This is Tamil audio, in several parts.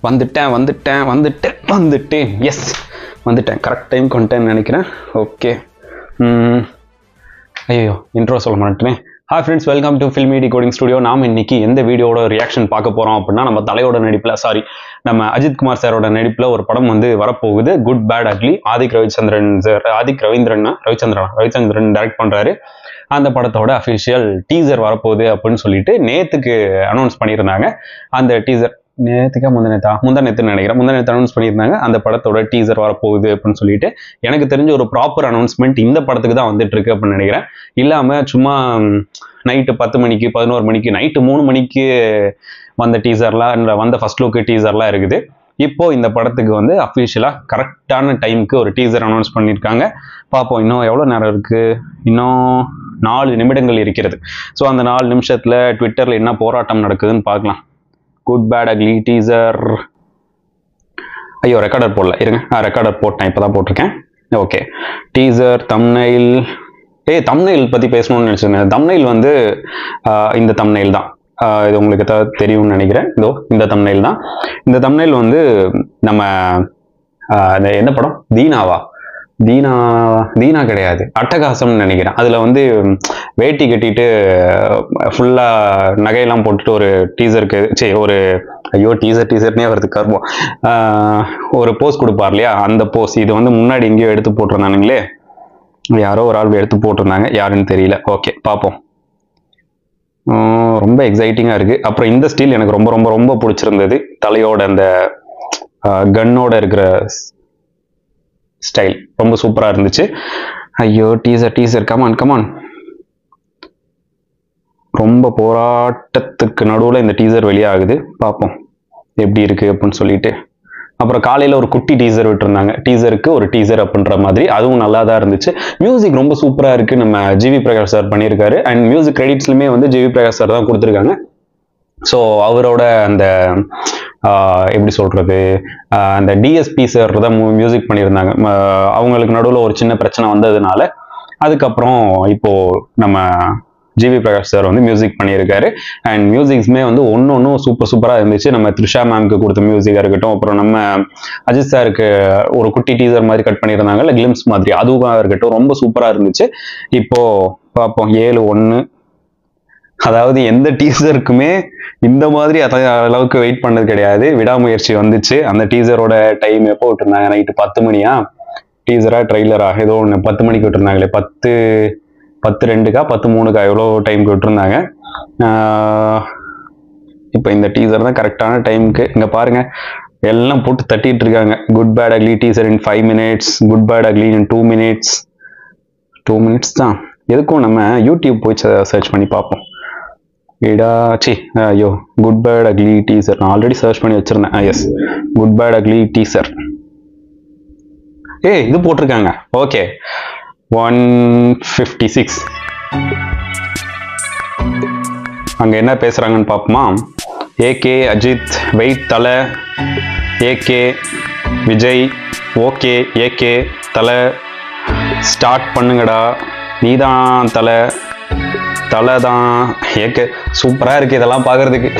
வந்துட்டேன் எஸ் வந்துட்டேன். கரெக்ட் டைம் வந்துட்டேன்னு நினைக்கிறேன். ஓகே, ஐயோ இன்ட்ரோ சொல்ல மாட்டேனே. Hi friends, welcome to filmi decoding studio. நாம் இன்னைக்கு எந்த வீடியோட ரியாக்ஷன் பார்க்க போகிறோம் அப்படின்னா, நம்ம தலையோட நடிப்பில் நம்ம அஜித் குமார் சாரோட நடிப்பில் ஒரு படம் வந்து வரப்போகுது, good bad ugly. Ravichandran direct பண்ணுறாரு. அந்த படத்தோட அஃபிஷியல் டீசர் வரப்போகுது அப்படின்னு சொல்லிட்டு நேற்றுக்கு அனௌன்ஸ் பண்ணியிருந்தாங்க. அந்த டீசர் முந்தானேத்துன்னு நினைக்கிறேன், முந்தானேத்து அனௌன்ஸ் பண்ணியிருந்தாங்க. அந்த படத்தோட டீசர் வரப்போகுது அப்படின்னு சொல்லிட்டு எனக்கு தெரிஞ்ச ஒரு ப்ராப்பர் அனௌன்ஸ்மெண்ட் இந்த படத்துக்கு தான் வந்துட்டு இருக்கு அப்படின்னு நினைக்கிறேன். இல்லாமல் சும்மா நைட்டு 10 மணிக்கு 11 மணிக்கு நைட்டு 3 மணிக்கு வந்த டீசர்லாம் வந்த ஃபர்ஸ்ட் லுக்கு டீசர்லாம் இருக்குது. இப்போ இந்த படத்துக்கு வந்து அஃபிஷியலாக கரெக்டான டைமுக்கு ஒரு டீசர் அனௌன்ஸ் பண்ணியிருக்காங்க. பார்ப்போம் இன்னும் எவ்வளோ நேரம் இருக்குது. இன்னும் 4 நிமிடங்கள் இருக்கிறது. ஸோ அந்த 4 நிமிஷத்தில் ட்விட்டரில் என்ன போராட்டம் நடக்குதுன்னு பார்க்கலாம். Good bad ugly teaser. ஐயோ ரெக்கார்டர் போடல, இருங்க. ரெக்கார்டர் போட்டேன், இப்போ தான் போட்டிருக்கேன். Okay, teaser thumbnail. தம்ப்நெயில் பற்றி பேசணும்னு நினச்சிருந்தேன். தம்ப்நெயில் வந்து இந்த தம்ப்நெயில் தான். இது உங்களுக்கு தெரியும்னு நினைக்கிறேன். இந்த தம்ப்நெயில் தான். இந்த தம்ப்நெயில் வந்து நம்ம எந்த படம், தீனா கிடையாது, அட்டகாசம்னு நினைக்கிறேன். அதில் வந்து வேட்டி கட்டிட்டு ஃபுல்லாக நகையெல்லாம் போட்டுட்டு ஒரு டீசருக்கு டீசர்னே வருது கர்வம், ஒரு போஸ் கொடுப்பார் இல்லையா, அந்த போஸ். இது வந்து முன்னாடி எங்கேயோ எடுத்து போட்டிருந்தானுங்களே, யாரோ ஒரு ஆள் எடுத்து போட்டிருந்தாங்க, யாருன்னு தெரியல. ஓகே பார்ப்போம். ரொம்ப எக்ஸைட்டிங்காக இருக்குது. அப்புறம் இந்த ஸ்டைல் எனக்கு ரொம்ப ரொம்ப ரொம்ப பிடிச்சிருந்தது. தலையோட அந்த கன்னோட இருக்கிற ஸ்டைல் ரொம்ப சூப்பராக இருந்துச்சு. ஐயோ டீசர் கமான். ரொம்ப போராட்டத்துக்கு நடுவில் இந்த டீசர் வெளியாகுது. பார்ப்போம் எப்படி இருக்குது அப்படின்னு சொல்லிட்டு. அப்புறம் காலையில் ஒரு குட்டி டீசர் விட்டுருந்தாங்க, டீசருக்கு ஒரு டீசர் அப்படின்ற மாதிரி. அதுவும் நல்லா தான் இருந்துச்சு. மியூசிக் ரொம்ப சூப்பராக இருக்குது. நம்ம ஜிவி பிரகாஷ் சார் பண்ணியிருக்காரு. அண்ட் மியூசிக் கிரெடிட்ஸ்லையுமே வந்து ஜிவி பிரகாஷ் சார் தான் கொடுத்துருக்காங்க. ஸோ அவரோட அந்த எப்படி சொல்கிறது, அந்த டிஎஸ்பி சார் தான் மியூசிக் பண்ணியிருந்தாங்க. அவங்களுக்கு நடுவில் ஒரு சின்ன பிரச்சனை வந்ததுனால அதுக்கப்புறம் இப்போது நம்ம ஜிவி பிரகாஷ் சார் வந்து மியூசிக் பண்ணியிருக்காரு. அண்ட் மியூசிக்ஸுமே வந்து ஒன்றும் சூப்பராக இருந்துச்சு. நம்ம த்ரிஷா மேம்க்கு கொடுத்த மியூசிக்காக இருக்கட்டும், அப்புறம் நம்ம அஜித் சாருக்கு ஒரு குட்டி டீசர் மாதிரி கட் பண்ணியிருந்தாங்க, இல்லை கிளிம்ஸ் மாதிரி, அதுவாக இருக்கட்டும், ரொம்ப சூப்பராக இருந்துச்சு. இப்போது பார்ப்போம் 7/1. அதாவது எந்த டீசருக்குமே இந்த மாதிரி அளவுக்கு வெயிட் பண்ணது கிடையாது. விடாமுயற்சி வந்துச்சு. அந்த டீசரோட டைம் எப்போ விட்டுருந்தாங்க, நைட்டு 10 மணியா, டீசரா ட்ரெய்லரா ஏதோ ஒன்று 10 மணிக்கு விட்டுருந்தாங்களே, 10:02 10:03 எவ்வளோ டைமுக்கு விட்டுருந்தாங்க. இப்போ இந்த டீசர் தான் கரெக்டான டைமுக்கு. இங்கே பாருங்க, எல்லாம் போட்டு தட்டிட்டு இருக்காங்க. குட் பேட் அக்லி டீசர் இன் 5 minutes, குட் பேட் அக்லி இன் 2 minutes. 2 minutes தான். எதுக்கும் நம்ம யூடியூப் போய் சர்ச் பண்ணி பார்ப்போம். ஐயோ குட் பேட் அக்லி டீசர் நான் ஆல்ரெடி சர்ச் பண்ணி வச்சிருந்தேன். Yes, good bad ugly teaser. இது போட்டிருக்காங்க. ஓகே, 156. அங்க என்ன பேசுறாங்கன்னு பார்ப்போமா. ஏகே அஜித் வெயிட் தலை, ஏகே விஜய் ஓகே, ஏகே தலை ஸ்டார்ட் பண்ணுங்கடா, நீதான் தலை தான் ஏகே. சூப்பராக இருக்குது இதெல்லாம் பார்க்குறதுக்கு.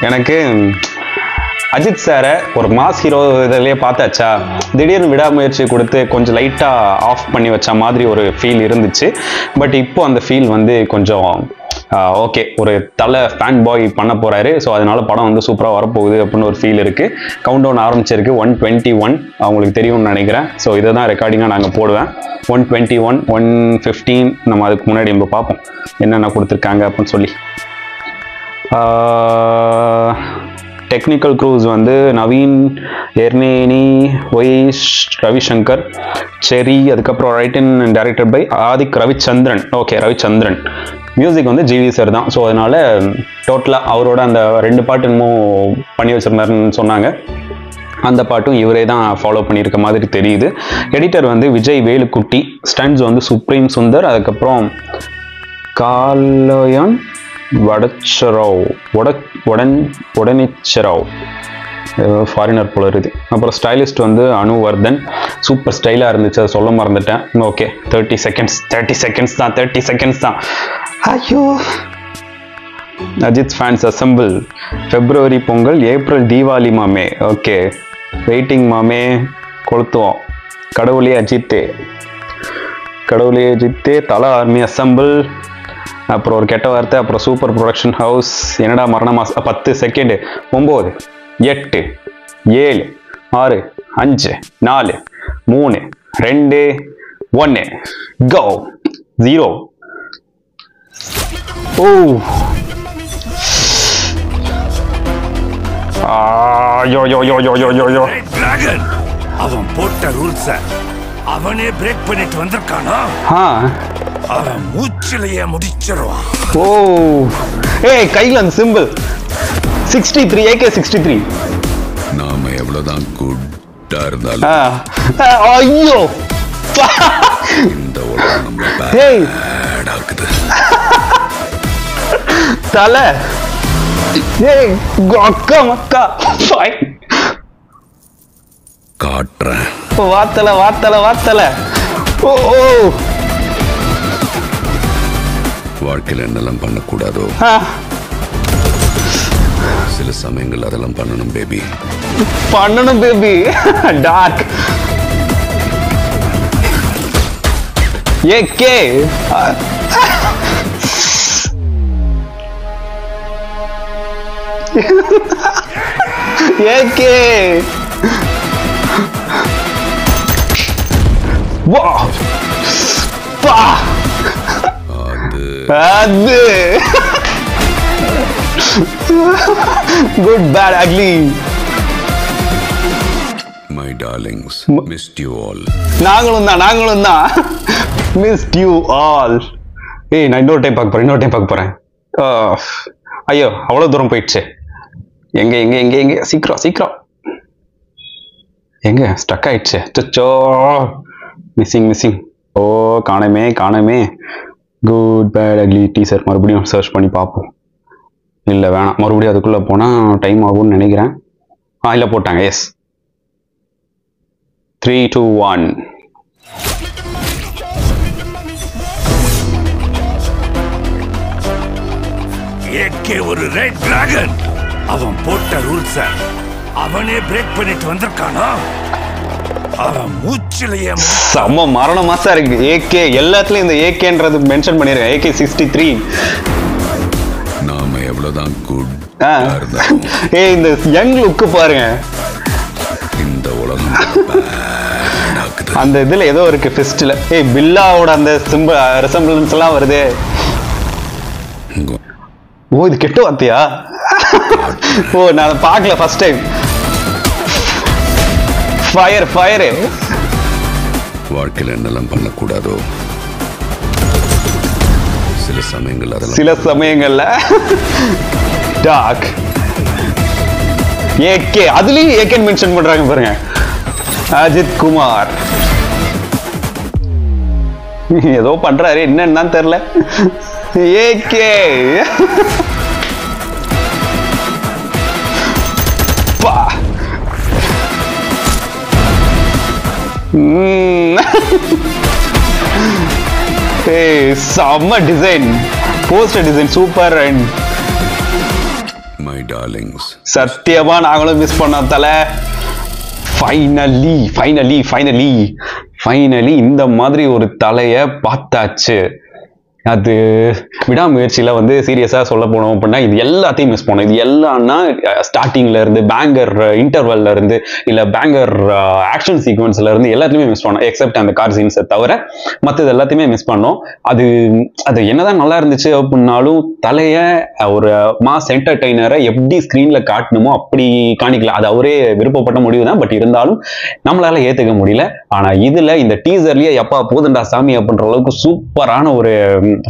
எனக்கு அஜித் சாரை ஒரு மாஸ் ஹீரோ இதிலேயே பார்த்தாச்சா, திடீர்னு விடாமுயற்சி கொடுத்து கொஞ்சம் லைட்டாக ஆஃப் பண்ணி வச்ச மாதிரி ஒரு ஃபீல் இருந்துச்சு. பட் இப்போ அந்த ஃபீல் வந்து கொஞ்சம் ஓகே, ஒரு தலை ஃபேன் பாய் பண்ண போகிறாரு. ஸோ அதனால படம் வந்து சூப்பராக வரப்போகுது அப்படின்னு ஒரு ஃபீல் இருக்குது. கவுண்ட் டவுன் ஆரம்பிச்சிருக்கு. 121 அவங்களுக்கு தெரியும்னு நினைக்கிறேன். ஸோ இதை தான் ரெக்கார்டிங்காக நாங்கள் போடுவேன். 121 115 நம்ம அதுக்கு முன்னாடி நம்ம பார்ப்போம் என்னென்ன கொடுத்துருக்காங்க அப்படின்னு சொல்லி. டெக்னிக்கல் க்ரூஸ் வந்து நவீன், எர்னேனி, ரவிசங்கர், செரி, அதுக்கப்புறம் written and directed by Ravichandran. Okay, Ravichandran. Music வந்து ஜிவி சார் தான். ஸோ அதனால டோட்டலாக அவரோட அந்த 2 பாட்டு இன்னமும் பண்ணி வச்சிருந்தாருன்னு சொன்னாங்க. அந்த பாட்டும் இவரே தான் ஃபாலோ பண்ணியிருக்க மாதிரி தெரியுது. எடிட்டர் வந்து விஜய் வேலுக்குட்டி, ஸ்டண்ட்ஸ் வந்து சுப்ரீம் சுந்தர், அதுக்கப்புறம் காலயன் உடனிச்சராவ் ஃபாரினர் போல இருக்குது. அப்புறம் ஸ்டைலிஸ்ட் வந்து அனுவர்தன். சூப்பர் ஸ்டைலாக இருந்துச்சு, அதை சொல்ல மறந்துட்டேன். ஓகே, 30 seconds தான். ஐயோ Ajith fans assemble. February Pongal, April Deepavali மாமே. ஓகே, வெயிட்டிங் மாமே, கொளுத்துவோம். கடவுளே அஜித்தே, கடவுளே அஜித்தே, தல ஆர்மி அசம்பிள். அப்புறம் ஒரு கெட்ட வார்த்தை, அப்புறம் சூப்பர் ப்ரொடக்ஷன் ஹவுஸ். என்னடா மரண மாசம். 10 செகண்ட். 9 8 7 6 5 4 3 2 1 கோ 0. ஓ யோ யோ யோ யோ யோ யோ யோ. டிராகன் அவன் போட்ட ரூல்ஸ அவனே பிரேக் பண்ணிட்டு வந்திருக்கானா? அவன் மூச்சிலேயே முடிச்சிருவான். ஓ ஏய், கையில அந்த சிம்பிள் 63 AK-63. நாம எவ்வளவுதான் குட்டா இருந்தாலும் ஐயோ இந்த உலகம் நம்மள பேட் ஆக்குது. தலை ஏய் அக்கா மக்கா காட்டுறேன். வாத்தல வாத்தல வாத்தல. ஓ ஓ, வாழ்க்கையில் என்னெல்லாம் பண்ணக்கூடாதோ சில சமயங்கள் அதெல்லாம் பண்ணணும் பேபி, பண்ணணும் பேபி. Dark AK AK. வா பா அது good bad ugly. My darlings, missed you all. நாங்களும் தான் மிஸ்ட் யூ ஆல். ஏய், நான் இன்னொரு டைம் பார்க்க போறேன். ஐயோ, அவ்வளவு தூரம் போயிடுச்சு. எங்க எங்க எங்க எங்க சீக்கிரம் எங்க ஸ்டக் ஆயிடுச்சு. சச்சோ, மிஸ்ஸிங். ஓ காணமே. குட் பேட் அக்லி டீசர் மறுபடியும் சர்ச் பண்ணி பார்ப்போம். இல்லை வேணாம், மறுபடியும் அதுக்குள்ளே போனால் டைம் ஆகும்னு நினைக்கிறேன். இல்லை போட்டாங்க. எஸ் 3 2 1. ஏகே ஒரு ரெட் டிராகன். அவன் போட்ட ரூல்ஸ அவனே பிரேக் பண்ணிட்டு வந்திருக்கானா? அவன் மூச்சிலேயே செம்ம மரண மாசா இருக்கு. ஏகே எல்லாத்துலயும் இந்த ஏகேன்றது மென்ஷன் பண்ணிருக்கேன். AK-63. நாம எவ்வளவுதான் குட் ஏய், இந்த யங் லுக் பாருங்க. இந்த உலகம் அந்த இதுல ஏதோ இருக்கு ஃபெஸ்ட்ல. ஏய், பில்லாவோட அந்த சிம்பிள் ரெசம்பிளன்ஸ் எல்லாம் வருது. ஓ, இது கெட்ட வார்த்தையா? ஓ, நான் பார்க்கல ஃபர்ஸ்ட் டைம். ஃபயர் வாழ்க்கையில் என்னெல்லாம் பண்ணக்கூடாதோ சில சமயங்கள்ல டார்க். ஏகே, அதுலயும் ஏகே மென்ஷன் பண்றாங்க பாருங்க. அஜித் குமார் ஏதோ பண்றாரு, என்னன்னு தெரியல. ஏகே பா. செம்ம design, poster design super. And my darlings, சத்தியமா நாங்களும் மிஸ் பண்ணோம் தல. ஃபைனலி இந்த மாதிரி ஒரு தலைய பார்த்தாச்சு. அது விடாமுயற்சியில் வந்து சீரியஸாக சொல்ல போனோம் அப்படின்னா இது எல்லாத்தையும் மிஸ் பண்ணோம். இது எல்லாம்னா ஸ்டார்டிங்ல இருந்து பேங்கர் இன்டர்வல்ல இருந்து இல்லை பேங்கர் ஆக்ஷன் சீக்வன்ஸ்ல இருந்து எல்லாத்தையுமே மிஸ் பண்ணோம். எக்ஸப்ட் அந்த கார் சீன்ஸை தவிர மற்றது எல்லாத்தையுமே மிஸ் பண்ணோம். அது என்னதான் நல்லா இருந்துச்சு அப்படின்னாலும் தலைய ஒரு மாஸ் என்டர்டெய்னரை எப்படி ஸ்க்ரீன்ல காட்டணுமோ அப்படி காணிக்கல. அது அவரே விருப்பப்பட்ட முடிவு தான். பட் இருந்தாலும் நம்மளால ஏற்றுக்க முடியல. ஆனா இதுல இந்த டீசர்லயே எப்பா போதுண்டா சாமி அப்படின்ற அளவுக்கு சூப்பரான ஒரு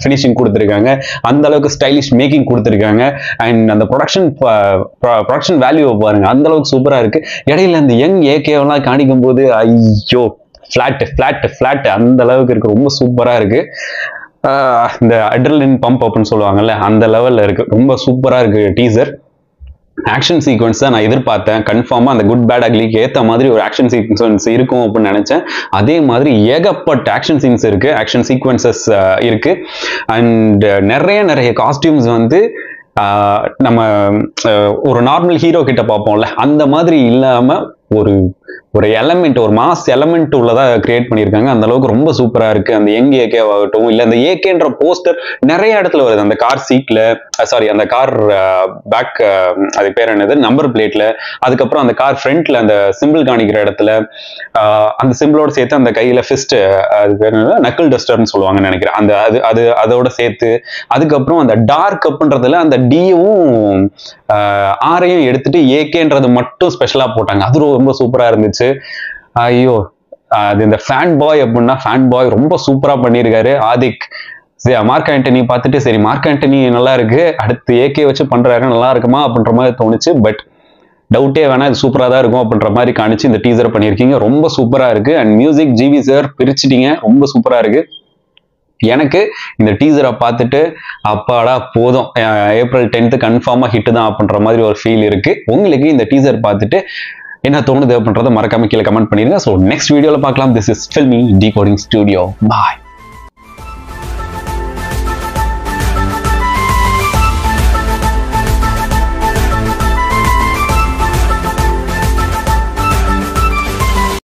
ஃபினிஷிங் கொடுத்துருக்காங்க. அந்த அளவுக்கு ஸ்டைலிஷ் மேக்கிங் கொடுத்துருக்காங்க. அண்ட் அந்த ப்ரொடக்ஷன் வேல்யூ பாருங்க, அந்த அளவுக்கு சூப்பரா இருக்கு. இடையில அந்த யங் ஏகேவெல்லாம் காணிக்கும் போது ஐயோ ஃபிளாட் அந்த அளவுக்கு இருக்கு. ரொம்ப சூப்பரா இருக்கு. இந்த அட்ரினலின் பம்ப் அப்படின்னு சொல்லுவாங்கல்ல, அந்த லெவல்ல இருக்கு. ரொம்ப சூப்பரா இருக்கு டீசர். ஆக்ஷன் சீக்வன்ஸ் தான் நான் எதிர்பார்த்தேன். கன்ஃபார்மா அந்த குட் பேட் அக்லிக்கு ஏற்ற மாதிரி ஒரு ஆக்ஷன் சீக்வன்ஸ் இருக்கும் அப்படின்னு நினைச்சேன். அதே மாதிரி ஏகப்பட்ட ஆக்ஷன் சீன்ஸ் இருக்கு, ஆக்ஷன் சீக்வன்சஸ் இருக்கு. அண்ட் நிறைய காஸ்டியூம்ஸ் வந்து நம்ம ஒரு நார்மல் ஹீரோ கிட்ட பார்ப்போம்ல, அந்த மாதிரி இல்லாம ஒரு எலமெண்ட், ஒரு மாஸ் எலமெண்ட் உள்ளதா கிரியேட் பண்ணியிருக்காங்க. அந்த அளவுக்கு ரொம்ப சூப்பரா இருக்கு. அந்த யங் ஏகே ஆகட்டும், இல்ல அந்த ஏகேன்ற போஸ்டர் நிறைய இடத்துல வருது. அந்த கார் சீட்ல, சாரி அந்த கார் பேக், அது பேர் என்னது, நம்பர் பிளேட்ல, அதுக்கப்புறம் அந்த கார் ஃப்ரண்ட்ல அந்த சிம்பிள் காணிக்கிற இடத்துல, அந்த சிம்பிளோட சேர்த்து அந்த கையில ஃபிஸ்ட், அது பேர் என்னது, நக்கிள் டஸ்டர்னு சொல்லுவாங்கன்னு நினைக்கிறேன். அந்த அது அதோட சேர்த்து, அதுக்கப்புறம் அந்த டார்க் அப்படின்றதுல அந்த டியும் ஆரையும் எடுத்துட்டு ஏகேன்றது மட்டும் ஸ்பெஷலா போட்டாங்க. அது ரொம்ப சூப்பரா இருந்துச்சு. ஐயோ, அது இந்த ஃபேன் பாய் அப்படின்னா ஃபேன் பாய் ரொம்ப சூப்பரா பண்ணியிருக்காரு ஆதிக். மார்க் ஆண்டனி பார்த்துட்டு சரி மார்க் ஆண்டனி நல்லா இருக்கு, அடுத்து ஏகே வச்சு பண்றாரு, நல்லா இருக்குமா அப்படின்ற மாதிரி தோணுச்சு. பட் டவுட்டே வேணா, இது சூப்பரா தான் இருக்கும் அப்படின்ற மாதிரி காணிச்சு இந்த டீசர் பண்ணியிருக்கீங்க. ரொம்ப சூப்பரா இருக்கு. அண்ட் மியூசிக் ஜிவி சார் பிரிச்சுட்டீங்க, ரொம்ப சூப்பரா இருக்கு. எனக்கு இந்த டீசரை பார்த்துட்டு அப்பாடா போதும், ஏப்ரல் 10th கன்ஃபார்மா ஹிட் தான் அப்படின்ற மாதிரி ஒரு ஃபீல் இருக்கு. உங்களுக்கு இந்த டீசர் பார்த்துட்டு என்ன தோணுது அப்படின்றத மறக்காம கீழே கமெண்ட் பண்ணிருங்க. ஸோ நெக்ஸ்ட் வீடியோல பார்க்கலாம். This is filmi decoding studio. Bye.